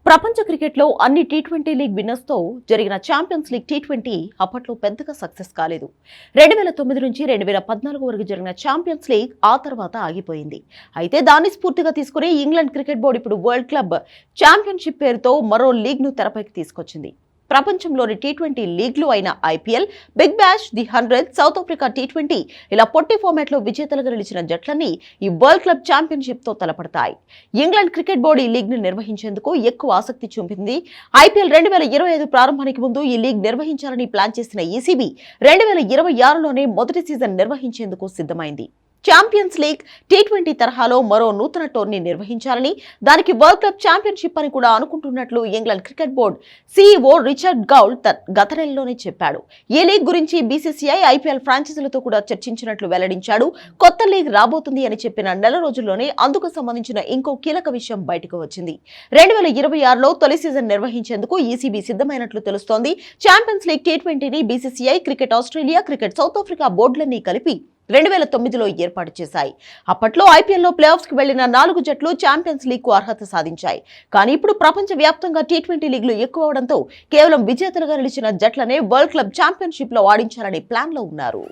ప్రపంచ క్రికెట్లో అన్ని టీ20 లీగ్ విన్నర్స్తో జరిగిన ఛాంపియన్స్ లీగ్ టీ20 అప్పట్లో పెద్దగా సక్సెస్ కాలేదు. 2009 నుంచి 2014 వరకు జరిగిన ఛాంపియన్స్ లీగ్ ఆ తర్వాత ఆగిపోయింది. అయితే దాన్ని స్ఫూర్తిగా తీసుకుని ఇంగ్లాండ్ క్రికెట్ బోర్డు ఇప్పుడు వరల్డ్ క్లబ్ ఛాంపియన్షిప్ పేరుతో మరో లీగ్ను తెరపైకి తీసుకొచ్చింది. ప్రపంచంలోని టీ20 లీగ్లు అయిన IPL, big bash, the 100, South Africa టీ20 ఇలా పొట్టి ఫార్మాట్లో విజేతలుగా నిలిచిన జట్లన్నీ ఈ వరల్డ్ క్లబ్ ఛాంపియన్షిప్తో తలపడతాయి. ఇంగ్లాండ్ క్రికెట్ బోర్డు ఈ లీగ్ను నిర్వహించేందుకు ఎక్కువ ఆసక్తి చూపింది. ఐపీఎల్ 2025 ప్రారంభానికి ముందు ఈ లీగ్ నిర్వహించాలని ప్లాన్ చేసిన ఈసీబీ 2026లోనే మొదటి సీజన్ నిర్వహించేందుకు సిద్ధమైంది. ఛాంపియన్స్ లీగ్ టీ20 తరహాలో మరో నూతన టోర్నీ నిర్వహించాలని, దానికి వరల్డ్ క్లబ్ ఛాంపియన్షిప్ అని కూడా అనుకుంటున్నట్లు England cricket board CEO Richard Gould గత నెలలోనే చెప్పాడు. ఈ లీగ్ గురించి బీసీసీఐ, ఐపీఎల్ ఫ్రాంచైజీలతో కూడా చర్చించినట్లు వెల్లడించాడు. కొత్త లీగ్ రాబోతుంది అని చెప్పిన నెల రోజుల్లోనే అందుకు సంబంధించిన ఇంకో కీలక విషయం బయటకు వచ్చింది. 2026లో తొలి సీజన్ నిర్వహించేందుకు ఈసీబీ సిద్ధమైనట్లు తెలుస్తోంది. ఛాంపియన్స్ లీగ్ టీ20ని BCCI, Cricket Australia, Cricket South Africa బోర్డులన్నీ కలిపి 2009లో ఏర్పాటు చేశాయి. అప్పట్లో ఐపీఎల్లో ప్లే ఆఫ్స్ కు వెళ్లిన 4 జట్లు ఛాంపియన్స్ లీగ్ కు అర్హత సాధించాయి. కానీ ఇప్పుడు ప్రపంచ వ్యాప్తంగా టీ20 లీగ్లు ఎక్కువ అవడంతో కేవలం విజేతలుగా నిలిచిన జట్లనే వరల్డ్ క్లబ్ ఛాంపియన్షిప్ లో ఆడించాలని ప్లాన్ లో ఉన్నారు.